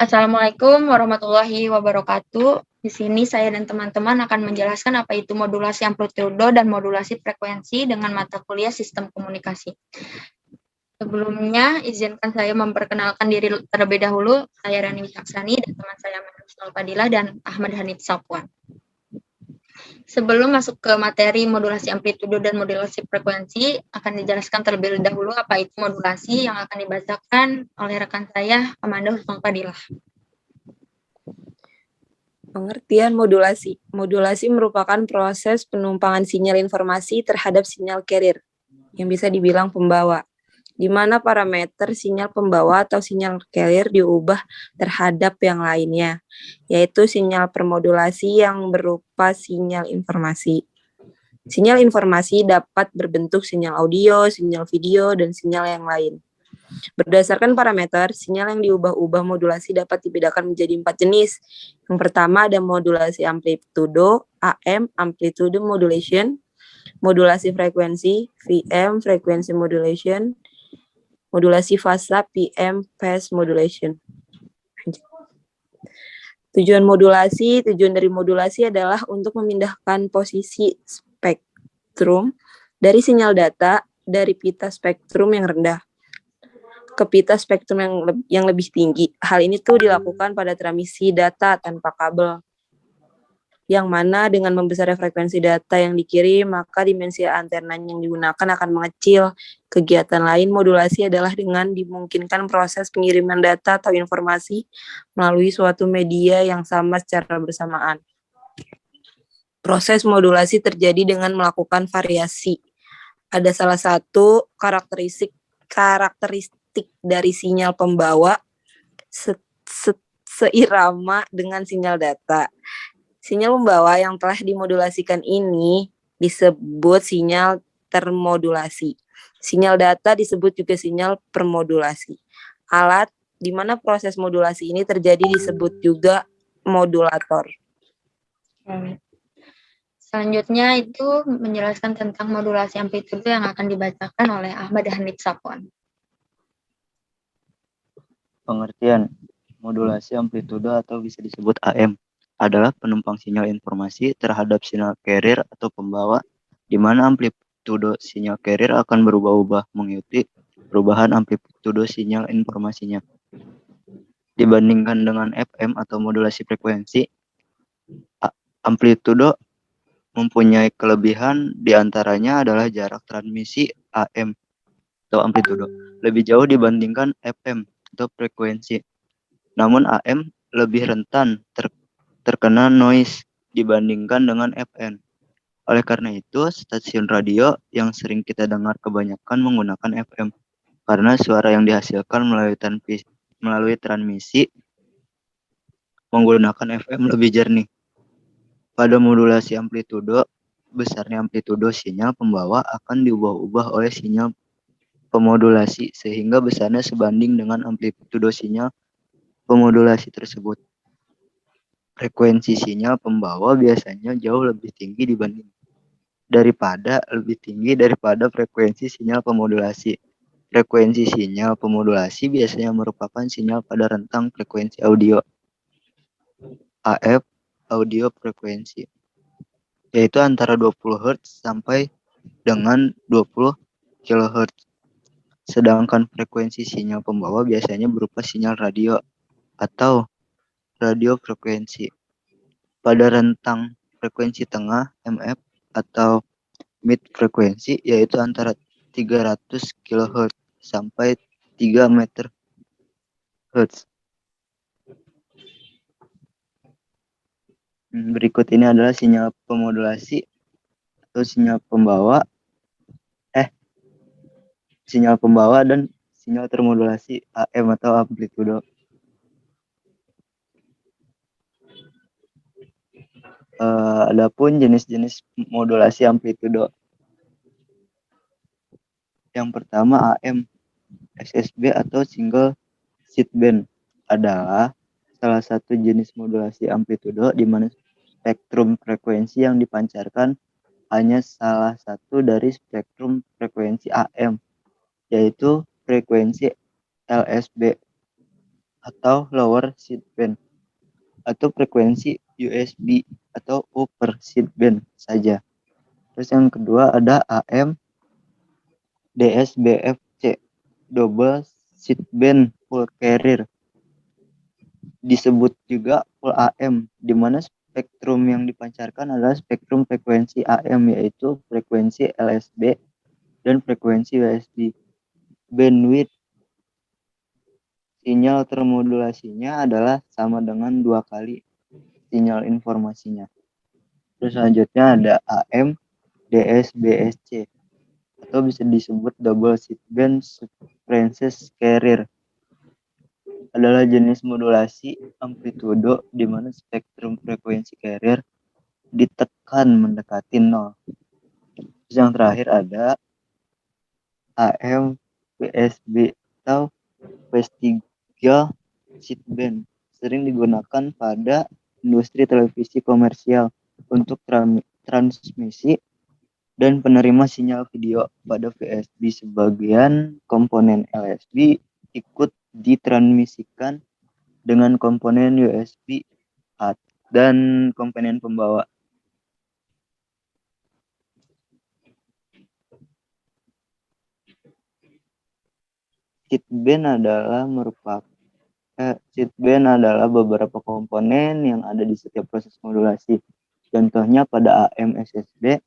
Assalamualaikum warahmatullahi wabarakatuh. Di sini saya dan teman-teman akan menjelaskan apa itu modulasi amplitudo dan modulasi frekuensi dengan mata kuliah Sistem Komunikasi. Sebelumnya, izinkan saya memperkenalkan diri terlebih dahulu. Saya Rani Wicaksani dan teman saya Mahrusnul Fadilah dan Ahmad Hanif Safwan. Sebelum masuk ke materi modulasi amplitudo dan modulasi frekuensi, akan dijelaskan terlebih dahulu apa itu modulasi yang akan dibacakan oleh rekan saya, Amanda Husnul Fadilah. Pengertian modulasi. Modulasi merupakan proses penumpangan sinyal informasi terhadap sinyal carrier, yang bisa dibilang pembawa, di mana parameter sinyal pembawa atau sinyal carrier diubah terhadap yang lainnya, yaitu sinyal permodulasi yang berupa sinyal informasi. Sinyal informasi dapat berbentuk sinyal audio, sinyal video, dan sinyal yang lain. Berdasarkan parameter, sinyal yang diubah-ubah modulasi dapat dibedakan menjadi 4 jenis. Yang pertama ada modulasi amplitudo, AM, amplitude modulation, modulasi frekuensi, VM, frequency modulation, modulasi fasa, PM, phase modulation. Tujuan dari modulasi adalah untuk memindahkan posisi spektrum dari sinyal data dari pita spektrum yang rendah ke pita spektrum yang lebih tinggi. Hal ini tuh dilakukan pada transmisi data tanpa kabel, yang mana dengan membesarnya frekuensi data yang dikirim, maka dimensi antena yang digunakan akan mengecil. Kegiatan lain modulasi adalah dengan dimungkinkan proses pengiriman data atau informasi melalui suatu media yang sama secara bersamaan. Proses modulasi terjadi dengan melakukan variasi. Ada salah satu karakteristik dari sinyal pembawa seirama dengan sinyal data. Sinyal pembawa yang telah dimodulasikan ini disebut sinyal termodulasi. Sinyal data disebut juga sinyal permodulasi. Alat di mana proses modulasi ini terjadi disebut juga modulator. Selanjutnya itu menjelaskan tentang modulasi amplitudo yang akan dibacakan oleh Ahmad Hanif Safwan. Pengertian modulasi amplitudo atau bisa disebut AM adalah penumpang sinyal informasi terhadap sinyal carrier atau pembawa, di mana amplitudo sinyal carrier akan berubah-ubah mengikuti perubahan amplitudo sinyal informasinya. Dibandingkan dengan FM atau modulasi frekuensi, amplitudo mempunyai kelebihan, diantaranya adalah jarak transmisi AM atau amplitudo lebih jauh dibandingkan FM atau frekuensi. Namun AM lebih rentan terkena noise dibandingkan dengan FM. Oleh karena itu, stasiun radio yang sering kita dengar kebanyakan menggunakan FM karena suara yang dihasilkan melalui transmisi menggunakan FM lebih jernih. Pada modulasi amplitudo, besarnya amplitudo sinyal pembawa akan diubah-ubah oleh sinyal pemodulasi sehingga besarnya sebanding dengan amplitudo sinyal pemodulasi tersebut. Frekuensi sinyal pembawa biasanya jauh lebih tinggi daripada frekuensi sinyal pemodulasi. Frekuensi sinyal pemodulasi biasanya merupakan sinyal pada rentang frekuensi audio AF audio frekuensi, yaitu antara 20 Hz sampai dengan 20 kHz. Sedangkan frekuensi sinyal pembawa biasanya berupa sinyal radio atau radio frekuensi pada rentang frekuensi tengah MF atau mid frekuensi, yaitu antara 300 kHz sampai 3 MHz. Berikut ini adalah sinyal pemodulasi atau sinyal pembawa dan sinyal termodulasi AM atau amplitudo. Adapun jenis-jenis modulasi amplitudo. Yang pertama AM, SSB atau single sideband adalah salah satu jenis modulasi amplitudo di mana spektrum frekuensi yang dipancarkan hanya salah satu dari spektrum frekuensi AM, yaitu frekuensi LSB. atau lower sideband, atau frekuensi USB atau upper sideband saja. Terus yang kedua ada AM DSBFC, double sideband full carrier, disebut juga full AM, di mana spektrum yang dipancarkan adalah spektrum frekuensi AM, yaitu frekuensi LSB dan frekuensi USB. Bandwidth sinyal termodulasinya adalah sama dengan 2 kali sinyal informasinya. Terus selanjutnya ada AM DSBSC, atau bisa disebut double sideband frequency carrier, adalah jenis modulasi amplitudo di mana spektrum frekuensi carrier ditekan mendekati 0. Terus yang terakhir ada AM PSB atau PS3 sideband, sering digunakan pada industri televisi komersial untuk transmisi dan penerima sinyal video pada VSB. Sebagian komponen LSB ikut ditransmisikan dengan komponen USB dan komponen pembawa. Sideband adalah beberapa komponen yang ada di setiap proses modulasi. Contohnya pada AM SSB,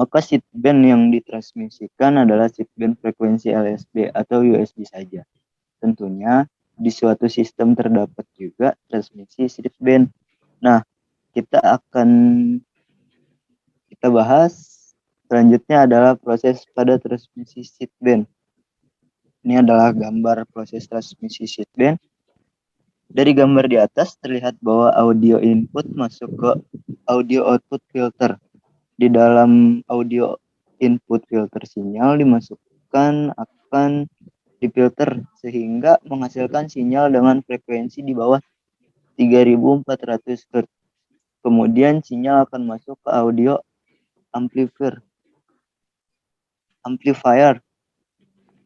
maka sideband yang ditransmisikan adalah sideband frekuensi LSB atau USB saja. Tentunya di suatu sistem terdapat juga transmisi sideband. Nah, kita bahas selanjutnya adalah proses pada transmisi sideband. Ini adalah gambar proses transmisi sideband. Dari gambar di atas terlihat bahwa audio input masuk ke audio output filter. Di dalam audio input filter, sinyal dimasukkan akan difilter sehingga menghasilkan sinyal dengan frekuensi di bawah 3400 Hz. Kemudian sinyal akan masuk ke audio amplifier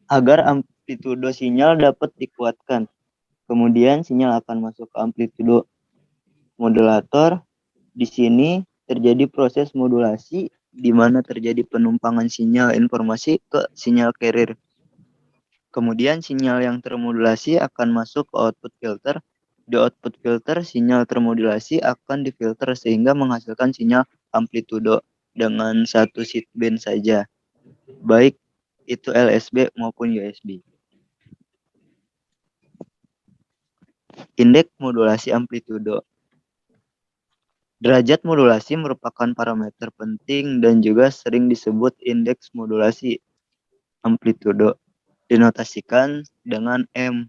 agar amplitudo sinyal dapat dikuatkan. Kemudian sinyal akan masuk ke amplitudo modulator. Di sini terjadi proses modulasi di mana terjadi penumpangan sinyal informasi ke sinyal carrier. Kemudian sinyal yang termodulasi akan masuk ke output filter. Di output filter, sinyal termodulasi akan difilter sehingga menghasilkan sinyal amplitudo dengan satu sideband saja, baik itu LSB maupun USB. Indeks modulasi amplitudo. Derajat modulasi merupakan parameter penting dan juga sering disebut indeks modulasi amplitudo, dinotasikan dengan M.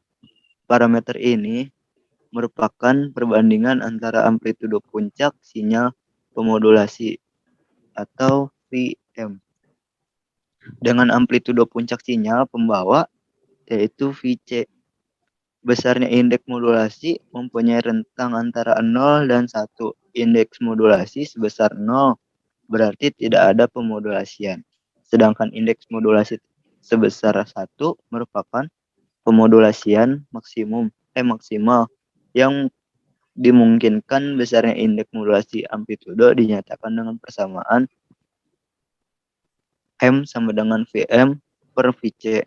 Parameter ini merupakan perbandingan antara amplitudo puncak sinyal pemodulasi atau VM dengan amplitudo puncak sinyal pembawa, yaitu VC. Besarnya indeks modulasi mempunyai rentang antara 0 dan 1. Indeks modulasi sebesar 0 berarti tidak ada pemodulasian. Sedangkan indeks modulasi sebesar 1 merupakan pemodulasian maksimal yang dimungkinkan. Besarnya indeks modulasi amplitudo dinyatakan dengan persamaan M sama dengan VM per VC.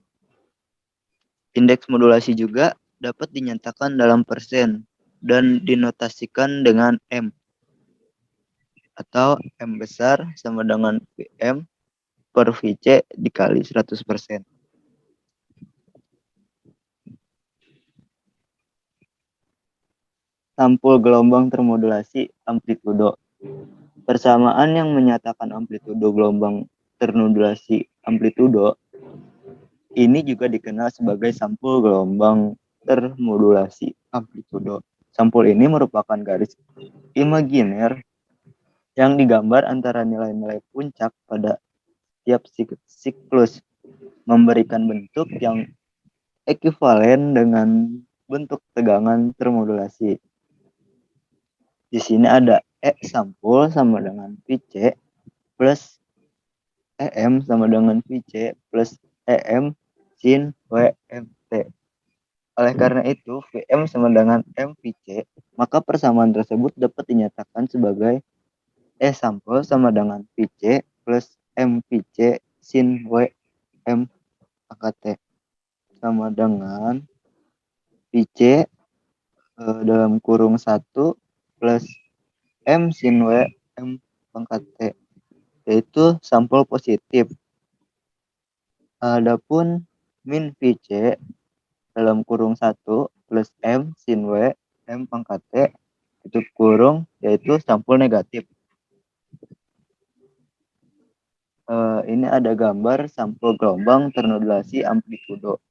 Indeks modulasi juga dapat dinyatakan dalam persen dan dinotasikan dengan M, atau M besar sama dengan VM per VC dikali 100%. Sampul gelombang termodulasi amplitudo. Persamaan yang menyatakan amplitudo gelombang termodulasi amplitudo ini juga dikenal sebagai sampul gelombang termodulasi amplitudo. Sampul ini merupakan garis imajiner yang digambar antara nilai-nilai puncak pada tiap siklus, memberikan bentuk yang ekuivalen dengan bentuk tegangan termodulasi. Di sini ada E sampul sama dengan VC plus EM sama dengan VC plus EM sin WMT, Oleh karena itu, Vm sama dengan MVC, maka persamaan tersebut dapat dinyatakan sebagai E sampel sama dengan VC plus MVC sin W M pangkat T sama dengan VC dalam kurung 1 plus M sin W M pangkat T, yaitu sampel positif. Adapun min VC dalam kurung 1 plus M sin W M pangkat T tutup kurung, yaitu sampel negatif. Ini ada gambar sampel gelombang termodulasi amplitudo.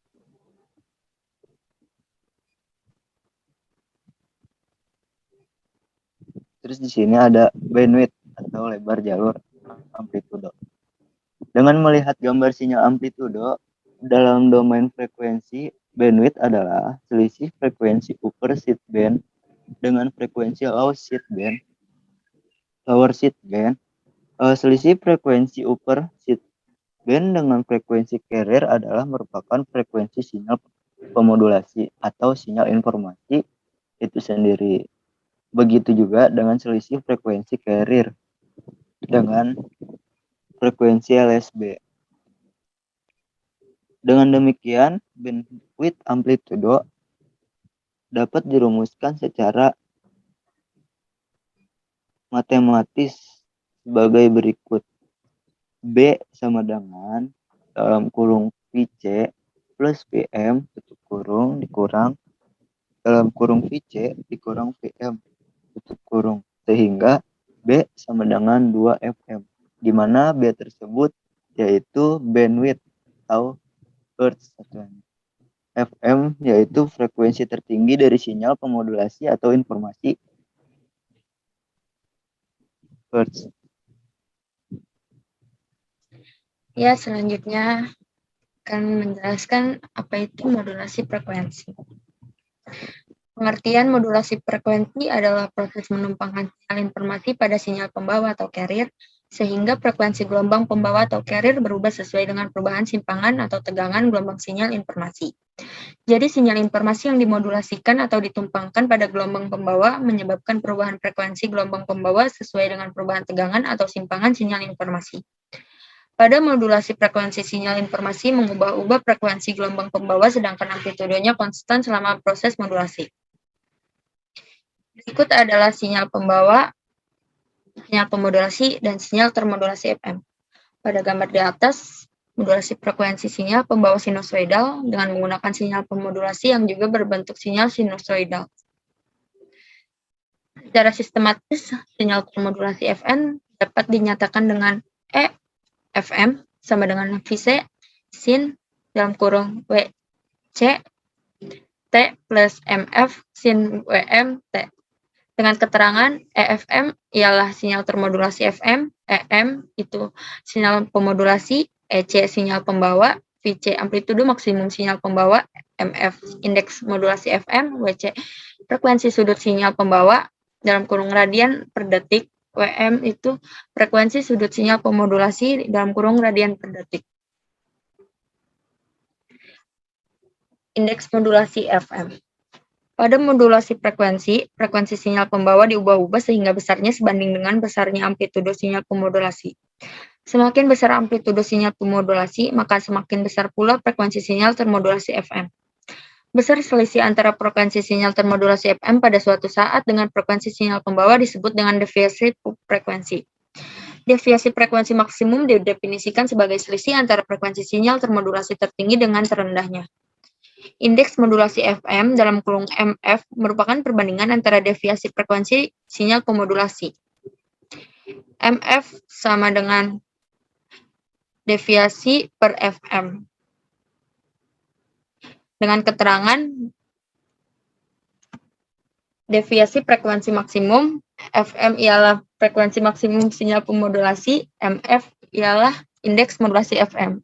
Terus di sini ada bandwidth atau lebar jalur amplitudo. Dengan melihat gambar sinyal amplitudo dalam domain frekuensi, bandwidth adalah selisih frekuensi upper sideband dengan frekuensi lower sideband. Selisih frekuensi upper sideband dengan frekuensi carrier adalah merupakan frekuensi sinyal pemodulasi atau sinyal informasi itu sendiri. Begitu juga dengan selisih frekuensi carrier dengan frekuensi LSB. Dengan demikian, bandwidth amplitudo dapat dirumuskan secara matematis sebagai berikut. B sama dengan dalam kurung VC plus VM tutup kurung dikurang dalam kurung VC dikurang VM tutup kurung, sehingga B sama dengan 2 FM, di mana B tersebut yaitu bandwidth atau hertz satuannya. FM yaitu frekuensi tertinggi dari sinyal pemodulasi atau informasi. Hertz. Ya, selanjutnya akan menjelaskan apa itu modulasi frekuensi. Pengertian modulasi frekuensi adalah proses menumpangkan sinyal informasi pada sinyal pembawa atau carrier, sehingga frekuensi gelombang pembawa atau carrier berubah sesuai dengan perubahan simpangan atau tegangan gelombang sinyal informasi. Jadi sinyal informasi yang dimodulasikan atau ditumpangkan pada gelombang pembawa menyebabkan perubahan frekuensi gelombang pembawa sesuai dengan perubahan tegangan atau simpangan sinyal informasi. Pada modulasi frekuensi sinyal informasi mengubah-ubah frekuensi gelombang pembawa sedangkan amplitudonya konstan selama proses modulasi. Berikut adalah sinyal pembawa, sinyal pemodulasi, dan sinyal termodulasi FM. Pada gambar di atas, modulasi frekuensi sinyal pembawa sinusoidal dengan menggunakan sinyal pemodulasi yang juga berbentuk sinyal sinusoidal. Secara sistematis, sinyal termodulasi FM dapat dinyatakan dengan E FM sama dengan VC sin dalam kurung WC T plus MF sin WM T. Dengan keterangan EFM ialah sinyal termodulasi FM, EM itu sinyal pemodulasi, EC sinyal pembawa, VC amplitudo maksimum sinyal pembawa, MF indeks modulasi FM, WC frekuensi sudut sinyal pembawa dalam kurung radian per detik, WM itu frekuensi sudut sinyal pemodulasi dalam kurung radian per detik. Indeks modulasi FM. Pada modulasi frekuensi, frekuensi sinyal pembawa diubah-ubah sehingga besarnya sebanding dengan besarnya amplitudo sinyal pemodulasi. Semakin besar amplitudo sinyal pemodulasi, maka semakin besar pula frekuensi sinyal termodulasi FM. Besar selisih antara frekuensi sinyal termodulasi FM pada suatu saat dengan frekuensi sinyal pembawa disebut dengan deviasi frekuensi. Deviasi frekuensi maksimum didefinisikan sebagai selisih antara frekuensi sinyal termodulasi tertinggi dengan terendahnya. Indeks modulasi FM dalam kurung MF merupakan perbandingan antara deviasi frekuensi sinyal pemodulasi. MF sama dengan deviasi per FM. Dengan keterangan deviasi frekuensi maksimum, FM ialah frekuensi maksimum sinyal pemodulasi, MF ialah indeks modulasi FM.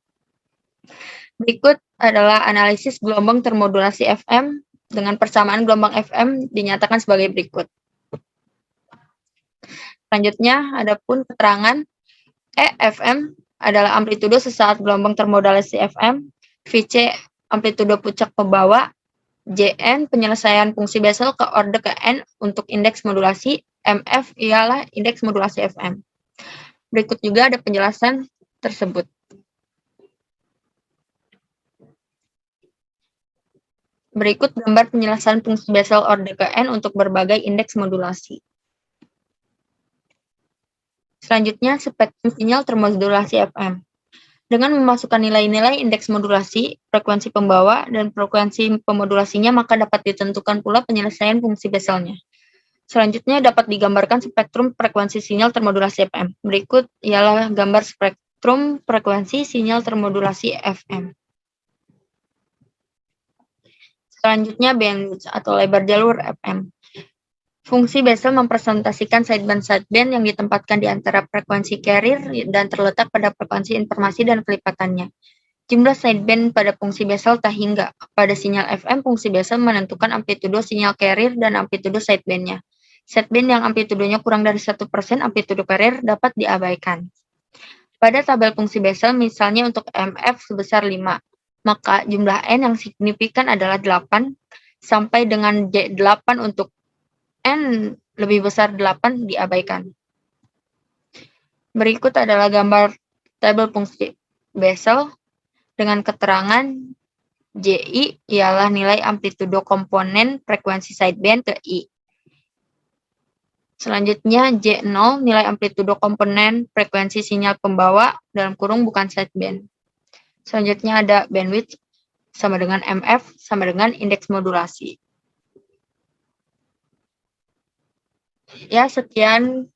Berikut adalah analisis gelombang termodulasi FM dengan persamaan gelombang FM dinyatakan sebagai berikut. Selanjutnya, adapun keterangan EFM adalah amplitudo sesaat gelombang termodulasi FM, VC amplitudo puncak pembawa, Jn penyelesaian fungsi Bessel ke orde ke n untuk indeks modulasi. Mf ialah indeks modulasi Fm. Berikut juga ada penjelasan tersebut. Berikut gambar penyelesaian fungsi Bessel orde ke n untuk berbagai indeks modulasi. Selanjutnya, spektrum sinyal termodulasi Fm. Dengan memasukkan nilai-nilai indeks modulasi, frekuensi pembawa, dan frekuensi pemodulasinya, maka dapat ditentukan pula penyelesaian fungsi Besselnya. Selanjutnya dapat digambarkan spektrum frekuensi sinyal termodulasi FM. Berikut ialah gambar spektrum frekuensi sinyal termodulasi FM. Selanjutnya bandwidth atau lebar jalur FM. Fungsi Bessel mempresentasikan sideband-sideband yang ditempatkan di antara frekuensi carrier dan terletak pada frekuensi informasi dan kelipatannya. Jumlah sideband pada fungsi Bessel tak hingga. Pada sinyal FM, fungsi Bessel menentukan amplitudo sinyal carrier dan amplitudo sideband-nya. Sideband yang amplitudonya kurang dari 1%, amplitudo carrier dapat diabaikan. Pada tabel fungsi Bessel, misalnya untuk MF sebesar 5, maka jumlah N yang signifikan adalah 8, sampai dengan J8 untuk N lebih besar 8 diabaikan. Berikut adalah gambar tabel fungsi Bessel dengan keterangan JI ialah nilai amplitudo komponen frekuensi sideband ke I. Selanjutnya J0 nilai amplitudo komponen frekuensi sinyal pembawa dalam kurung bukan sideband. Selanjutnya ada bandwidth sama dengan MF sama dengan indeks modulasi. Ya, sekian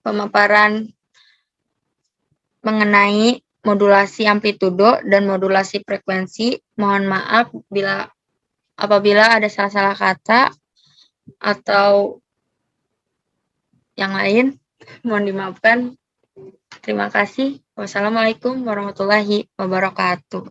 pemaparan mengenai modulasi amplitudo dan modulasi frekuensi. Mohon maaf apabila ada salah-salah kata atau yang lain, mohon dimaafkan. Terima kasih. Wassalamualaikum warahmatullahi wabarakatuh.